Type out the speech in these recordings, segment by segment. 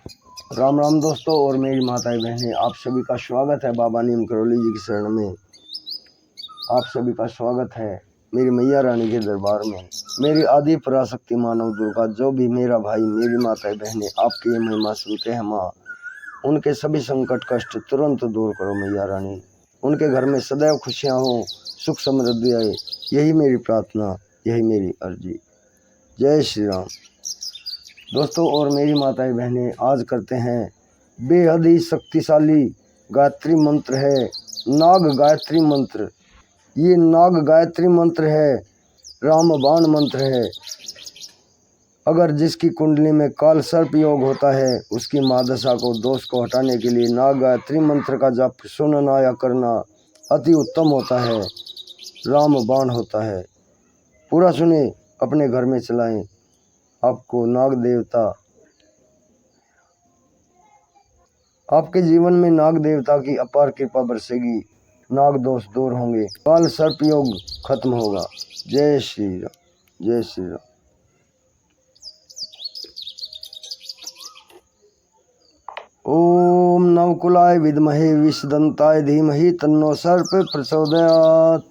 राम राम दोस्तों और मेरी माताएं बहनें, आप सभी का स्वागत है बाबा नीम करौली जी की शरण में। आप सभी का स्वागत है मेरी मैया रानी के दरबार में। मेरी आदि पराशक्ति मानव दुर्गा, जो भी मेरा भाई मेरी माताएं बहनें आपकी ये महिमा सुनते हैं माँ, उनके सभी संकट कष्ट तुरंत दूर करो मैया रानी। उनके घर में सदैव खुशियाँ हों, सुख समृद्धि आए, यही मेरी प्रार्थना, यही मेरी अर्जी। जय श्री राम। दोस्तों और मेरी माताएं बहनें, आज करते हैं बेहद ही शक्तिशाली गायत्री मंत्र है, नाग गायत्री मंत्र। ये नाग गायत्री मंत्र है, रामबाण मंत्र है। अगर जिसकी कुंडली में काल सर्प योग होता है, उसकी मादशा को दोष को हटाने के लिए नाग गायत्री मंत्र का जप सुनना या करना अति उत्तम होता है, रामबाण होता है। पूरा सुने, अपने घर में चलाएं, आपको नाग देवता, आपके जीवन में नाग देवता की अपार कृपा बरसेगी, नाग दोष दूर होंगे, काल सर्प योग खत्म होगा। जय श्री राम, जय श्री राम। ओम नवकुलाय विद्महे विषदंताय धीमहि तन्नो सर्प प्रचोदयात्।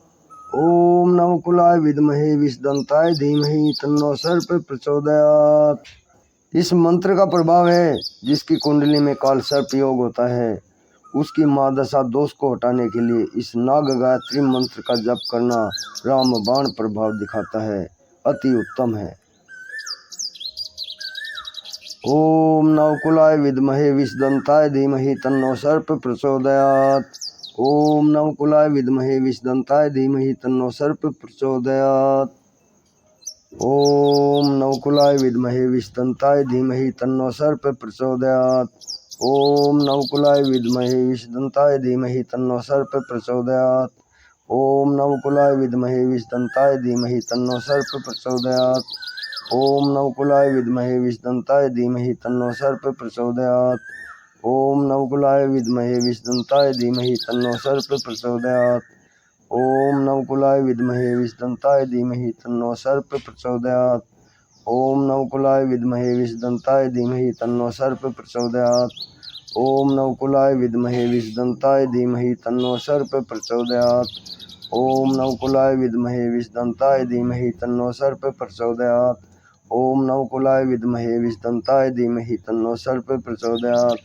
ओम नवकुलाय विद्महे विषदंताय धीमहि तन्नो सर्प प्रचोदयात्। इस मंत्र का प्रभाव है, जिसकी कुंडली में काल सर्प योग होता है, उसकी मादशा दोष को हटाने के लिए इस नाग गायत्री मंत्र का जप करना रामबाण प्रभाव दिखाता है, अति उत्तम है। ओम नवकुलाय विद्महे विषदंताय धीमहि तन्नो सर्प प्रचोदयात्। ओम नवकुलाय विद्महे विषदंताय धीमहि तन्नो सर्प प्रचोदयात्। ओम नवकुलाय विद्महे विषदंताय धीमहि तन्नो सर्प प्रचोदयात्। ओम नवकुलाय विद्महे विषदंताय धीमहि तन्नो सर्प प्रचोदयात्। ओम नवकुलाय विद्महे विषदंताय धीमहि तन्नो सर्प प्रचोदयात्। ओम नवकुलाय विद्महे विषदंताय धीमहि तन्नो सर्प प्रचोदयात्। ओम नवकुलाय विद्महे विषदंताय धीमहि तन्नो सर्प प्रचोदयात्। ओम नवकुलाय विद्महे विषदंताय धीमहि तन्नो सर्प प्रचोदयात्। ओम नवकुलाय विद्महे विषदंताय धीमहि तन्नो सर्प प्रचोदयात्। ओम नवकुलाय विद्महे विषदंताय धीमहि तन्नो सर्प प्रचोदयात्। ओम नवकुलाय विद्महे विषदंताय धीमहि तन्नो सर्प प्रचोदयात्। ओम नवकुलाय विद्महे विषदंताय धीमहि तन्नो सर्प प्रचोदयात्।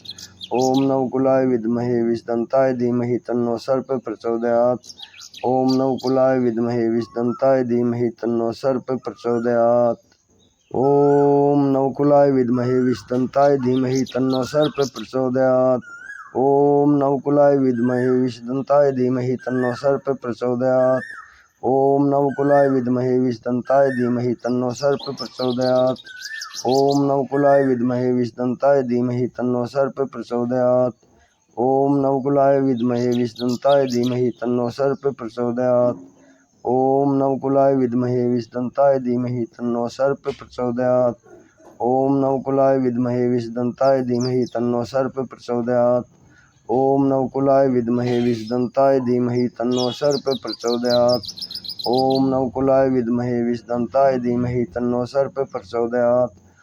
ओम नवकुलाय विद्महे विषदंताय धीमहि तन्नो सर्प प्रचोदयात्। ओम नवकुलाय विद्महे विषदंताय धीमहि तन्नो सर्प प्रचोदयात्। ओम नवकुलाय विद्महे विषदंताय धीमहि तन्नो सर्प प्रचोदयात्। ओम नवकुलाय विद्महे विषदंताय धीमहि तन्नो सर्प प्रचोदयात्। ओम नवकुलाय विद्महे विषदंताय धीमहि तन्नो सर्प प्रचोदयात्। ओम नवकुलाय विद्महे विषदंताय धीमहि तन्नो सर्प प्रचोदयात्। ओम नवकुलाय विद्महे विषदंताय धीमहि तन्नो सर्प प्रचोदयात्। ओम नवकुलाय विद्महे विषदंताय धीमहि तन्नो सर्प प्रचोदयात्। ओम नवकुलाय विद्महे विषदंताय धीमहि तन्नो सर्प प्रचोदयात्। ओम नवकुलाय विद्महे विषदंताय धीमहि तन्नो सर्प प्रचोदयात्। ओम नवकुलाय विद्महे विषदंताय धीमहि तन्नो सर्प प्रचोदयात्।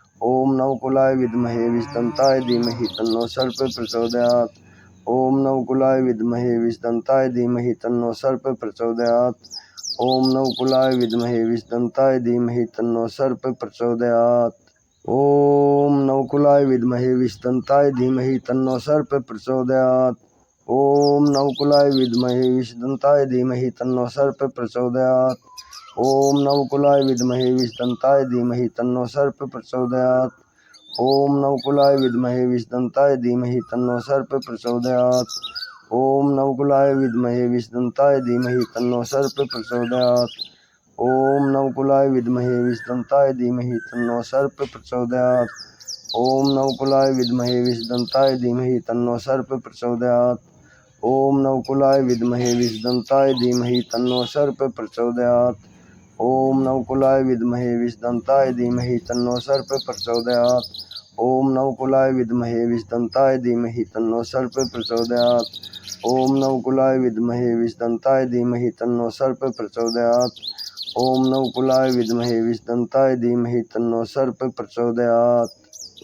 ओम नवकुलाय विद्महे विषदंताय धीमहि तन्नो सर्प प्रचोदयात्। ओम नवकुलाय विद्महे विषदंताय धीमहि तन्नो सर्प प्रचोदयात्। ओम नवकुलाय विद्महे विषदंताय धीमहि तन्नो सर्प प्रचोदयात्। ओम नवकुलाय विद्महे विषदंताय धीमहि तन्नो सर्प प्रचोदयात्। ओम नवकुलाय विद्महे विषदंताय धीमहि तन्नो सर्प प्रचोदयात्। ओम नवकुलाय विद्महे विषदंताय धीमहि तन्नो सर्प प्रचोदयात्। ओम नवकुलाय विद्महे विषदंताय धीमहि तन्नो सर्प प्रचोदयात्। ओम नवकुलाय विद्महे विषदंताय धीमहि तन्नो सर्प प्रचोदयात्। ओम नवकुलाय विद्महे विषदंताय धीमहि तन्नो सर्प प्रचोदयात्। ओम नवकुलाय विद्महे विषदंताय धीमहि तन्नो सर्प प्रचोदयात्। ओम नवकुलाय विद्महे विषदंताय धीमहि तन्नो सर्प प्रचोदयात्। ओम नवकुलाय विद्महे विषदंताय धीमहि तन्नो सर्प प्रचोदयात्। ओम नवकुलाय विद्महे विषदंताय धीमहि तन्नो सर्प प्रचोदयात्। ओम नवकुलाय विद्महे विषदंताय धीमहि तन्नो सर्प प्रचोदयात्। ओम नवकुलाय विद्महे विषदंताय धीमहि तन्नो सर्प प्रचोदयात्।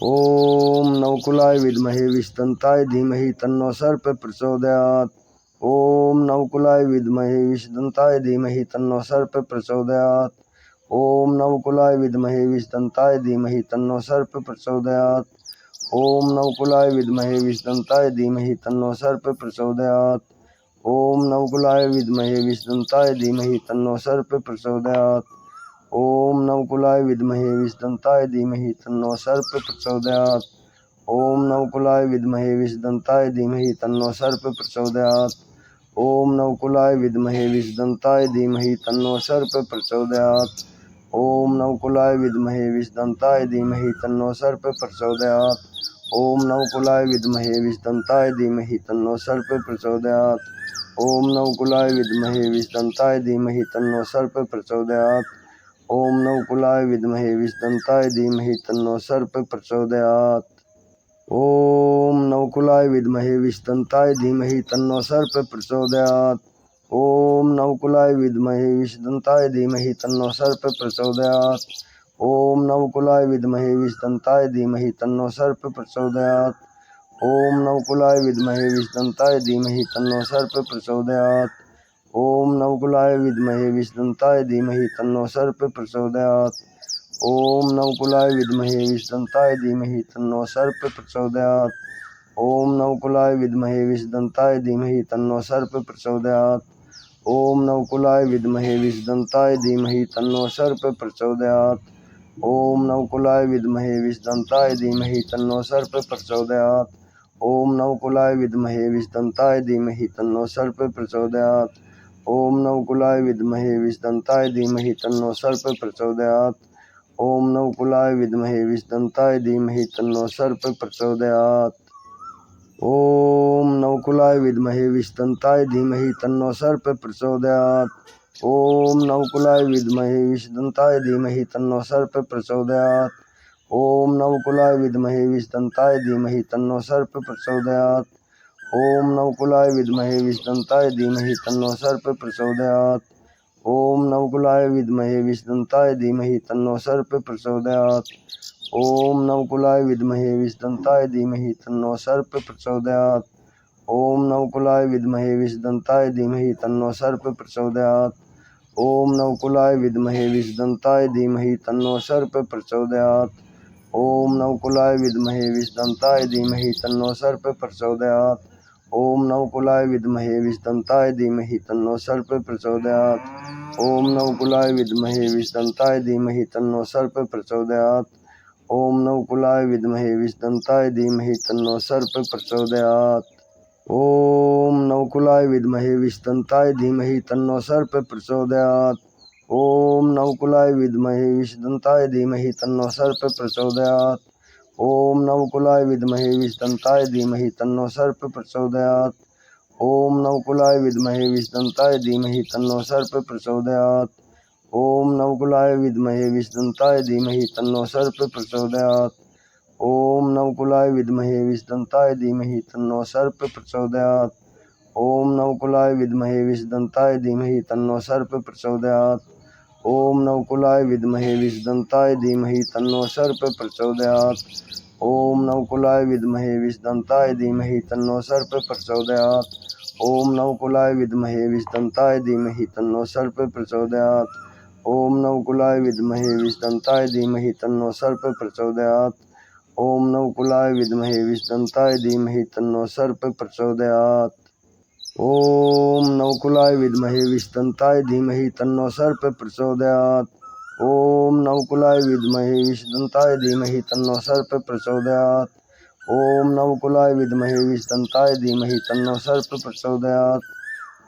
ओम नवकुलाय विद्महे विषदन्ताय धीमहि तन्नो सर्प प्रचोदयात्। ओम नवकुलाय विद्महे विषदन्ताय धीमहि तन्नो सर्प प्रचोदयात्। ओम नवकुलाय विद्महे विषदन्ताय धीमहि तन्नो सर्प प्रचोदयात्। ओम नवकुलाय विद्महे विषदन्ताय धीमहि तन्नो सर्प प्रचोदयात्। ओम नवकुलाय विद्महे विषदन्ताय धीमहि तन्नो सर्प प्रचोदयात्। ओम नवकुलाय विद्महे विषदन्ताय धीमहि तन्नो सर्प प्रचोदयात्। ओम नवकुलाय विद्महे विषदन्ताय धीमहि तन्नो सर्प प्रचोदयात्। ओम नवकुलाय विद्महे विषदन्ताय धीमहि तन्नो सर्प प्रचोदयात्। ओम नवकुलाय विद्महे विषदन्ताय धीमहि तन्नो सर्प प्रचोदयात्। ओम नवकुलाय विद्महे विषदन्ताय धीमहि तन्नो सर्प प्रचोदयात्। ओम नवकुलाय विद्महे विषदन्ताय धीमहि तन्नो सर्प प्रचोदयात्। ओम नवकुलाय विद्महे विषदन्ताय धीमहि तन्नो सर्प प्रचोदयात्। ओम नवकुलाय विद्महे विषदन्ताय धीमहि तन्नो सर्प प्रचोदयात्। ओम नवकुलाय विद्महे विषदन्ताय धीमहि तन्नो सर्प प्रचोदयात्। ओम नवकुलाय विद्महे विषदन्ताय धीमहि तन्नो सर्प प्रचोदयात्। ओम नवकुलाय विद्महे विषदन्ताय धीमहि तन्नो सर्प प्रचोदयात्। ओम नवकुलाय विद्महे विषदन्ताय धीमहि तन्नो सर्प प्रचोदयात्। ओम नवकुलाय विद्महे विषदन्ताय धीमहि तन्नो सर्प प्रचोदयात्। ओम नवकुलाय विद्महे विषदन्ताय धीमहि तन्नो सर्प प्रचोदयात्। ओम नवकुलाय विद्महे विषदन्ताय धीमहि तन्नो सर्प प्रचोदयात्। ओम नवकुलाय विद्महे विषदन्ताय धीमहि तन्नो सर्प प्रचोदयात्। ओम नवकुलाय विद्महे विषदन्ताय धीमहि तन्नो सर्प प्रचोदयात्। ओम नवकुलाय विद्महे विषदन्ताय धीमहि तन्नो सर्प प्रचोदयात्। ओम नवकुलाय विद्महे विषदन्ताय धीमहि तन्नो सर्प प्रचोदयात्। ओम नवकुलाय विद्महे विषदन्ताय धीमहि तन्नो सर्प प्रचोदयात्। ओम नवकुलाय विद्महे विषदन्ताय धीमहि तन्नो सर्प प्रचोदयात्। ओम नवकुलाय विद्महे विषदन्ताय धीमहि तन्नो सर्प प्रचोदयात्। ओम नवकुलाय विद्महे विषदन्ताय धीमहि तन्नो सर्प प्रचोदयात्। ओम नवकुलाय विद्महे विषदन्ताय धीमहि तन्नो सर्प प्रचोदयात्। ओम नवकुलाय विद्महे विषदन्ताय धीमहि तन्नो सर्प प्रचोदयात्। ओम नवकुलाय विद्महे विषदन्ताय धीमहि तन्नो सर्प प्रचोदयात्। ओम नवकुलाय विद्महे विषदन्ताय धीमहि तन्नो सर्प प्रचोदयात्। ओम नवकुलाय विद्महे विषदन्ताय धीमहि तन्नो सर्प प्रचोदयात्। ओम नवकुलाय विद्महे विषदन्ताय धीमहि तन्नो सर्प प्रचोदयात्। ओम नवकुलाय विद्महे विषदन्ताय धीमहि तन्नो सर्प प्रचोदयात्। ओम नवकुलाय विद्महे विषदन्ताय धीमहि तन्नो सर्प प्रचोदयात्। ओम नवकुलाय विद्महे विषदन्ताय धीमहि तन्नो सर्प प्रचोदयात्। ओम नवकुलाय विद्महे विषदन्ताय धीमहि तन्नो सर्प प्रचोदयात्। ओम नवकुलाय विद्महे विषदन्ताय धीमहि तन्नो सर्प प्रचोदयात्। ओम नवकुलाय विद्महे विषदन्ताय धीमहि तन्नो सर्प प्रचोदयात्। ओम नवकुलाय विद्महे विषदन्ताय धीमहि तन्नो सर्प प्रचोदयात्। ओम नवकुलाय विद्महे विषदन्ताय धीमहि तन्नो सर्प प्रचोदयात्। ओम नवकुलाय विद्महे विषदन्ताय धीमहि तन्नो सर्प प्रचोदयात्। ओम नवकुलाय विद्महे विषदन्ताय धीमहि तन्नो सर्प प्रचोदयात्। ओम नवकुलाय विद्महे विषदन्ताय धीमहि तन्नो सर्प प्रचोदयात्। ओम नवकुलाय विद्महे विषदन्ताय धीमहि तन्नो सर्प प्रचोदयात्। ओम नवकुलाय विद्महे विषदन्ताय धीमहि तन्नो सर्प प्रचोदयात्। ओम नवकुलाय विद्महे विषदन्ताय धीमहि तन्नो सर्प प्रचोदयात्। ओम नवकुलाय विद्महे विषदन्ताय धीमहि तन्नो सर्प प्रचोदयात्। ओम नवकुलाय विद्महे विषदन्ताय धीमहि तन्नो सर्प प्रचोदयात्। ओम नवकुलाय विद्महे विषदन्ताय धीमहि तन्नो सर्प प्रचोदयात्।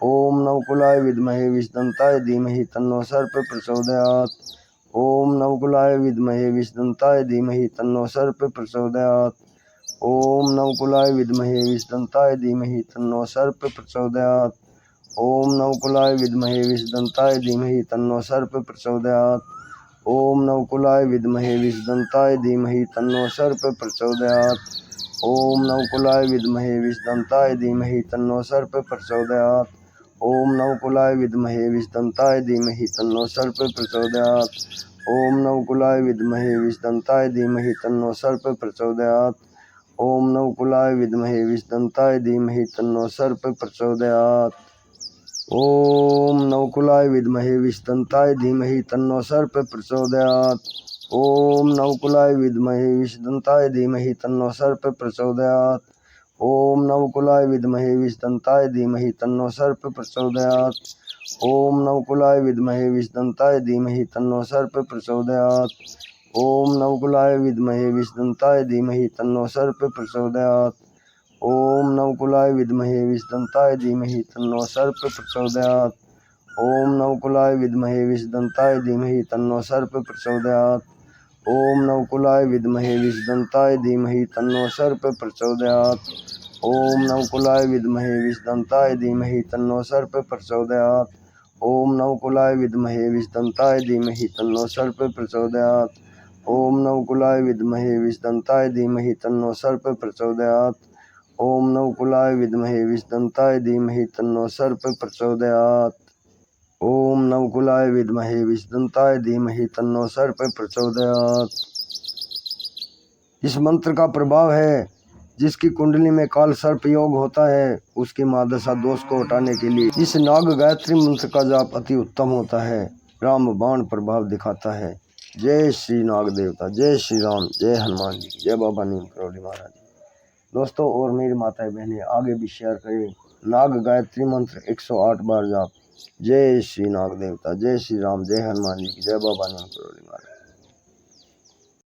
ओम नवकुलाय विद्महे विषदन्ताय धीमहि तन्नो सर्प प्रचोदयात्। ओम नवकुलाय विद्महे विषदन्ताय धीमहि तन्नो सर्प प्रचोदयात्। ओम नवकुलाय विद्महे विषदन्ताय धीमहि तन्नो सर्प प्रचोदयात्। ओम नवकुलाय विद्महे विषदन्ताय धीमहि तन्नो सर्प प्रचोदयात्। ओम नवकुलाय विद्महे विषदन्ताय धीमहि तन्नो सर्प प्रचोदयात्। ओम नवकुलाय विद्महे विषदन्ताय धीमहि तन्नो सर्प प्रचोदयात्। ओम नवकुलाय विद्महे विषदन्ताय धीमहि तन्नो सर्प प्रचोदयात्। ओम नवकुलाय विद्महे विषदन्ताय धीमहि तन्नो सर्प प्रचोदयात्। ओम नवकुलाय विद्महे विषदंताय धीमहि तन्नो सर्प प्रचोदयात्। ओम नवकुलाय विद्महे विषदंताय धीमहि तन्नो सर्प प्रचोदयात्। ओम नवकुलाय विद्महे विषदंताय धीमहि तन्नो सर्प प्रचोदयात्। ओम नवकुलाय विद्महे विषदंताय धीमहि तन्नो सर्प प्रचोदयात्। ओम नवकुलाय विद्महे विषदंताय धीमहि तन्नो सर्प प्रचोदयात्। ओम नवकुलाय विद्महे विषदंताय धीमहि तन्नो सर्प प्रचोदयात्। ओम नवकुलाय विद्महे विषदंताय धीमहि तन्नो सर्प प्रचोदयात्। ओम नवकुलाय विद्महे विषदंताय धीमहि तन्नो सर्प प्रचोदयात्। ओम नवकुलाय विद्महे विषदंताय धीमहि तन्नो सर्प प्रचोदयात्। ओम नवकुलाय विद्महे विषदंताय धीमहि तन्नो सर्प प्रचोदयात्। ओम नवकुलाय विद्महे विषदंताय धीमहि तन्नो सर्प प्रचोदयात्। ओम नवकुलाय विद्महे विषदंताय धीमहि तन्नो सर्प प्रचोदयात्। ओम नवकुलाय विद्महे विषदंताय धीमहि तन्नो सर्प प्रचोदयात्। ओम नवकुलाय विद्महे विषदंताय धीमहि तन्नो सर्प प्रचोदयात्। इस मंत्र का प्रभाव है, जिसकी कुंडली में काल सर्प योग होता है, उसकी महादशा दोष को हटाने के लिए इस नाग गायत्री मंत्र का जाप अति उत्तम होता है। राम बाण प्रभाव दिखाता है। जय श्री नाग देवता, जय श्री राम, जय हनुमान जी, जय बाबा नीम करोली महाराज। दोस्तों और मेरी माताएं बहनें आगे भी शेयर करें। नाग गायत्री मंत्र 108 बार जाप। जय श्री नाग देवता, जय श्री राम, जय हनुमान जी, जय बाबा नीम करोली महाराज।